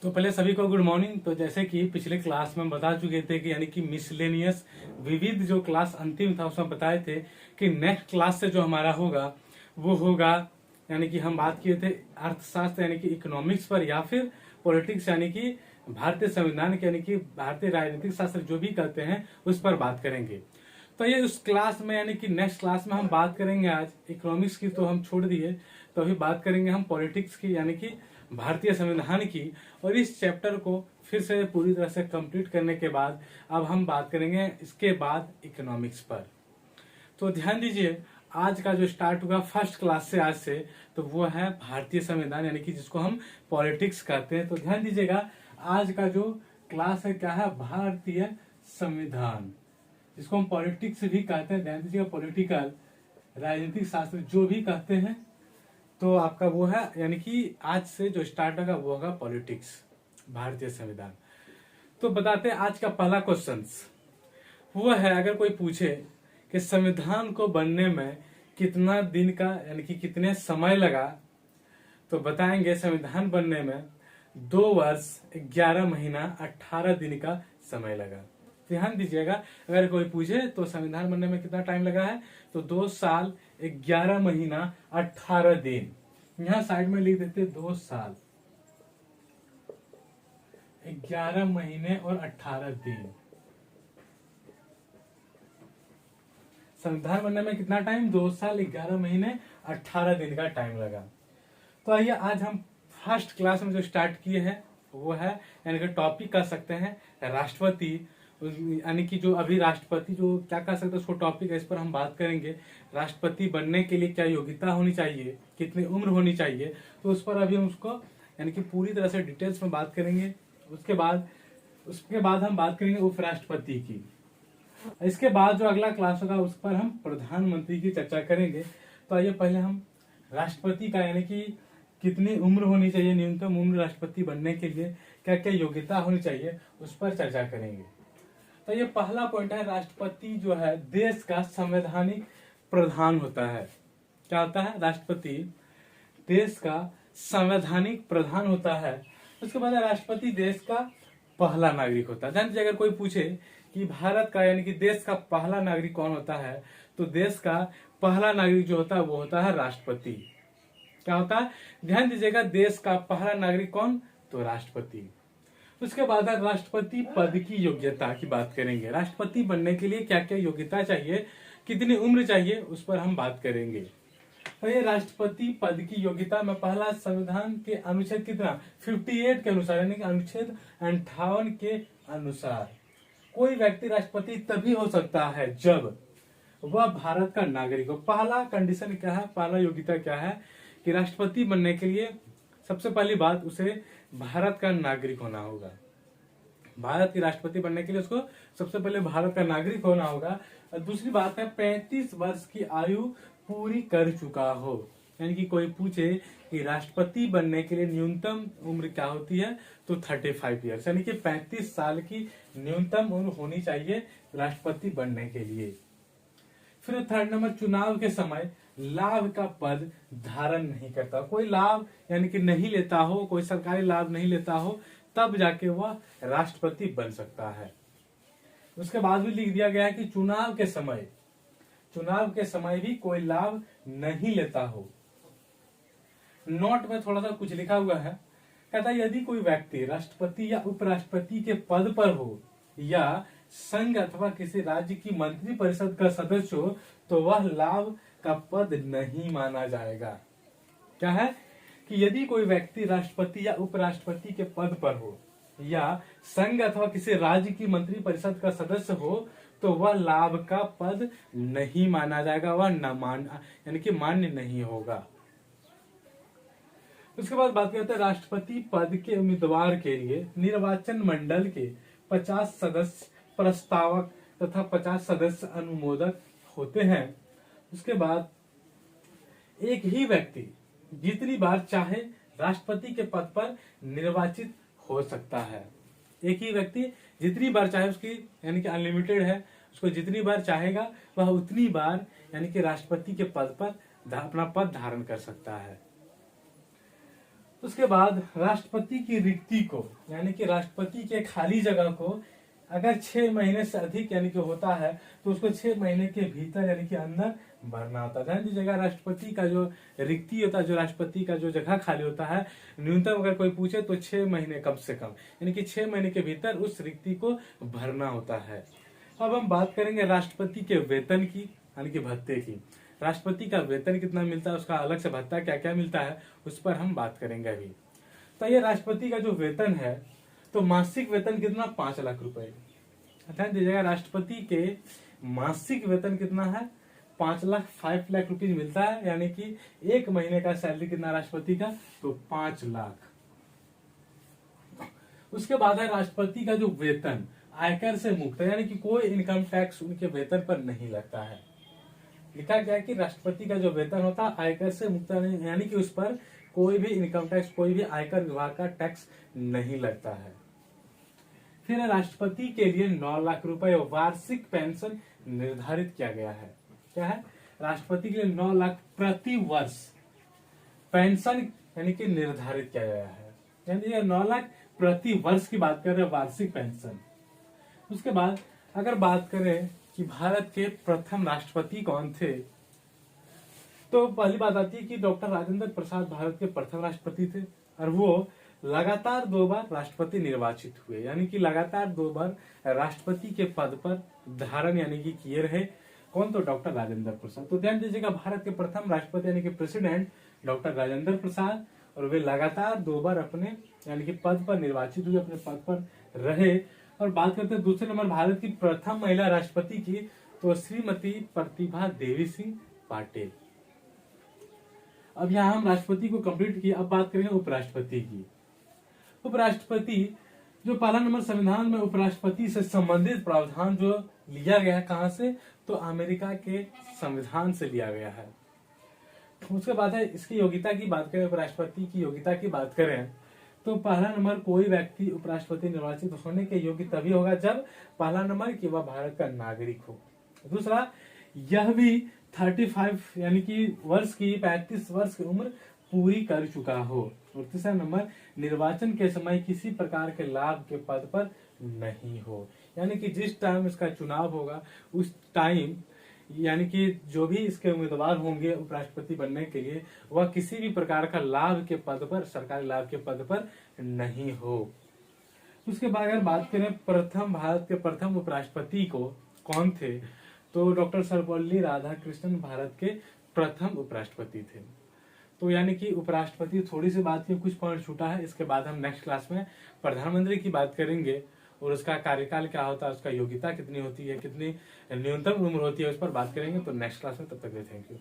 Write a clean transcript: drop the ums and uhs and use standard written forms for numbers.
तो पहले सभी को गुड मॉर्निंग। तो जैसे कि पिछले क्लास में बता चुके थे कि यानी कि मिसलेनियस विविध जो क्लास अंतिम था उसमें बताए थे कि नेक्स्ट क्लास से जो हमारा होगा वो होगा यानी कि हम बात किए थे अर्थशास्त्र यानी कि इकोनॉमिक्स पर या फिर पॉलिटिक्स यानी कि भारतीय संविधान के यानी कि भारतीय राजनीतिक शास्त्र जो भी कहते हैं उस पर बात करेंगे। तो ये उस क्लास में यानी कि नेक्स्ट क्लास में हम बात करेंगे। आज इकोनॉमिक्स की तो हम छोड़ दिए, तो अभी बात करेंगे हम पॉलिटिक्स की यानी कि भारतीय संविधान की। और इस चैप्टर को फिर से पूरी तरह से कंप्लीट करने के बाद अब हम बात करेंगे इसके बाद इकोनॉमिक्स पर। तो ध्यान दीजिए, आज का जो स्टार्ट हुआ फर्स्ट क्लास से आज से, तो वो है भारतीय संविधान यानी कि जिसको हम पॉलिटिक्स कहते हैं। तो ध्यान दीजिएगा, आज का जो क्लास है क्या है, भारतीय संविधान, जिसको हम पॉलिटिक्स भी कहते हैं। ध्यान दीजिएगा, पॉलिटिकल राजनीतिक शास्त्र जो भी कहते हैं तो आपका वो है यानी कि आज से जो स्टार्ट होगा वो होगा पॉलिटिक्स भारतीय संविधान। तो बताते हैं आज का पहला क्वेश्चन वो है, अगर कोई पूछे कि संविधान को बनने में कितना दिन का यानी कि कितने समय लगा, तो बताएंगे संविधान बनने में 2 वर्ष 11 महीना 18 दिन का समय लगा। ध्यान दीजिएगा, अगर कोई पूछे तो संविधान बनने में कितना टाइम लगा है, तो 2 साल 11 महीना 18 दिन। यहां साइड में लिख देते 2 साल 11 महीने और 18 दिन। संविधान बनने में कितना टाइम, 2 साल 11 महीने 18 दिन का टाइम लगा। तो आइए आज हम फर्स्ट क्लास में जो स्टार्ट किए हैं वो है यानी कि टॉपिक कह सकते हैं राष्ट्रपति, यानी कि जो अभी राष्ट्रपति जो क्या कह सकते हैं उसको टॉपिक है, इस पर हम बात करेंगे। राष्ट्रपति बनने के लिए क्या योग्यता होनी चाहिए, कितनी उम्र होनी चाहिए, तो उस पर अभी हम उसको यानी कि पूरी तरह से डिटेल्स में बात करेंगे। उसके बाद हम बात करेंगे उपराष्ट्रपति की। इसके बाद जो अगला क्लास होगा उस पर हम प्रधानमंत्री की चर्चा करेंगे। तो आइए पहले हम राष्ट्रपति का यानी कि कितनी उम्र होनी चाहिए, न्यूनतम उम्र राष्ट्रपति बनने के लिए क्या क्या योग्यता होनी चाहिए उस पर चर्चा करेंगे। तो ये पहला पॉइंट है, राष्ट्रपति जो है देश का संवैधानिक प्रधान होता है। क्या होता है, राष्ट्रपति देश का संवैधानिक प्रधान होता है। उसके बाद राष्ट्रपति देश का पहला नागरिक होता है। ध्यान दीजिए, अगर कोई पूछे कि भारत का यानी कि देश का पहला नागरिक कौन होता है, तो देश का पहला नागरिक जो होता है वो होता है राष्ट्रपति। क्या होता है, ध्यान दीजिएगा, देश का पहला नागरिक कौन, तो राष्ट्रपति। उसके बाद राष्ट्रपति पद की योग्यता की बात करेंगे। राष्ट्रपति बनने के लिए क्या क्या योग्यता चाहिए, कितनी उम्र चाहिए, उस पर हम बात करेंगे। तो ये राष्ट्रपति पद की योग्यता में पहला संविधान के अनुच्छेद कितना 58 के अनुसार यानी कि अनुच्छेद 58 के अनुसार कोई व्यक्ति राष्ट्रपति तभी हो सकता है जब वह भारत का नागरिक हो। पहला कंडीशन क्या है, पहला योग्यता क्या है कि राष्ट्रपति बनने के लिए सबसे पहली बात उसे भारत का नागरिक होना होगा। भारत की राष्ट्रपति बनने के लिए उसको सबसे पहले भारत का नागरिक होना होगा। और दूसरी बात है 35 वर्ष की आयु पूरी कर चुका हो। यानी कि कोई पूछे कि राष्ट्रपति बनने के लिए न्यूनतम उम्र क्या होती है, तो 35 ईयर्स यानी कि 35 साल की न्यूनतम उम्र होनी चाहिए राष्ट्रपति बनने के लिए। फिर थर्ड नंबर, चुनाव के समय लाभ का पद धारण नहीं करता। कोई लाभ यानी कि नहीं लेता हो, कोई सरकारी लाभ नहीं लेता हो, तब जाके वह राष्ट्रपति बन सकता है। उसके बाद भी लिख दिया गया है कि चुनाव के समय भी कोई लाभ नहीं लेता हो। नोट में थोड़ा सा कुछ लिखा हुआ है, कहता है यदि कोई व्यक्ति राष्ट्रपति या उपराष्ट्रपति के पद पर हो या संघ अथवा किसी राज्य की मंत्री परिषद का सदस्य हो, तो वह लाभ का पद नहीं माना जाएगा। क्या है कि यदि कोई व्यक्ति राष्ट्रपति या उपराष्ट्रपति के पद पर हो या संघ अथवा किसी राज्य की मंत्री परिषद का सदस्य हो, तो वह लाभ का पद नहीं माना जाएगा, वह यानी कि मान्य नहीं होगा। उसके बाद बात करते हैं राष्ट्रपति पद के उम्मीदवार के लिए निर्वाचन मंडल के 50 सदस्य प्रस्तावक तथा 50 सदस्य अनुमोदक होते हैं। उसके बाद एक ही व्यक्ति जितनी बार चाहे राष्ट्रपति के पद पर निर्वाचित हो सकता है। एक ही व्यक्ति जितनी बार चाहे, उसकी यानी कि अनलिमिटेड है, उसको जितनी बार चाहेगा वह उतनी बार यानी कि राष्ट्रपति के पद पर अपना पद धारण कर सकता है। उसके बाद राष्ट्रपति की रिक्ति को, यानी कि राष्ट्रपति के खाली जगह को अगर 6 महीने से अधिक यानी कि होता है तो उसको 6 महीने के भीतर यानी कि अंदर भरना होता है। ध्यान दीजिएगा, राष्ट्रपति का जो रिक्ति होता है, जो राष्ट्रपति का जो जगह खाली होता है, न्यूनतम अगर कोई पूछे तो 6 महीने कम से कम, यानी कि 6 महीने के भीतर उस रिक्ति को भरना होता है। अब हम बात करेंगे राष्ट्रपति के वेतन की, यानी कि भत्ते की। राष्ट्रपति का वेतन कितना मिलता है, उसका अलग से भत्ता क्या क्या मिलता है, उस पर हम बात करेंगे अभी। तो ये राष्ट्रपति का जो वेतन है, तो मासिक वेतन कितना, 5 लाख रुपए। ध्यान दीजिएगा, राष्ट्रपति के मासिक वेतन कितना है, 5 लाख रुपीज मिलता है, यानी कि एक महीने का सैलरी कितना राष्ट्रपति का, तो 5 लाख। उसके बाद है राष्ट्रपति का जो वेतन आयकर से मुक्त है, यानी कि कोई इनकम टैक्स उनके वेतन पर नहीं लगता है। लिखा गया कि राष्ट्रपति का जो वेतन होता है आयकर से मुक्त नहीं, यानी कि उस पर कोई भी इनकम टैक्स, कोई भी आयकर विभाग का टैक्स नहीं लगता है। फिर राष्ट्रपति के लिए 9 लाख रुपए वार्षिक पेंशन निर्धारित किया गया है। क्या है, राष्ट्रपति के लिए 9 लाख प्रति वर्ष पेंशन यानी कि निर्धारित किया गया है, यानी 9 लाख प्रति वर्ष की बात कर रहे हैं, वार्षिक पेंशन। उसके बाद अगर बात करें कि भारत के प्रथम राष्ट्रपति कौन थे, तो पहली बात आती है कि डॉक्टर राजेंद्र प्रसाद भारत के प्रथम राष्ट्रपति थे, और वो लगातार 2 बार राष्ट्रपति निर्वाचित हुए, यानी कि लगातार 2 बार राष्ट्रपति के पद पर धारण यानी कि किए रहे। कौन, तो डॉक्टर राजेंद्र प्रसाद। तो ध्यान दीजिएगा, भारत के प्रथम राष्ट्रपति यानी कि प्रेसिडेंट डॉक्टर राजेंद्र प्रसाद, और वे लगातार 2 बार अपने यानी कि पद पर निर्वाचित हुए, अपने पद पर रहे। और बात करते हैं दूसरे नंबर भारत की प्रथम महिला राष्ट्रपति की, तो श्रीमती प्रतिभा देवी सिंह पाटिल। अब यहाँ हम राष्ट्रपति को कंप्लीट किया, अब बात करेंगे उपराष्ट्रपति की। उपराष्ट्रपति जो पहला नंबर संविधान में उपराष्ट्रपति से संबंधित प्रावधान जो लिया गया है, कहां से, तो अमेरिका के संविधान से लिया गया है। उसके बाद है इसकी योग्यता की बात करें, उपराष्ट्रपति की योग्यता की बात करें, तो पहला नंबर कोई व्यक्ति उपराष्ट्रपति निर्वाचित होने के योग्य तभी होगा जब पहला नंबर कि वह भारत का नागरिक हो। दूसरा, यह भी 35 यानी कि वर्ष की 35 वर्ष की उम्र पूरी कर चुका हो। और तीसरा नंबर, निर्वाचन के समय किसी प्रकार के लाभ के पद पर नहीं हो, यानी कि जिस टाइम इसका चुनाव होगा उस टाइम यानी कि जो भी इसके उम्मीदवार होंगे उपराष्ट्रपति बनने के लिए, वह किसी भी प्रकार का लाभ के पद पर, सरकारी लाभ के पद पर नहीं हो। उसके बाद अगर बात करें प्रथम भारत के प्रथम उपराष्ट्रपति को कौन थे, तो डॉक्टर सर्वपल्ली राधाकृष्णन भारत के प्रथम उपराष्ट्रपति थे। तो यानी कि उपराष्ट्रपति थोड़ी सी बात की, कुछ पॉइंट छूटा है। इसके बाद हम नेक्स्ट क्लास में प्रधानमंत्री की बात करेंगे और उसका कार्यकाल क्या होता है, उसका योग्यता कितनी होती है, कितनी न्यूनतम उम्र होती है, उस पर बात करेंगे। तो नेक्स्ट क्लास में, तब तक के लिए थैंक यू।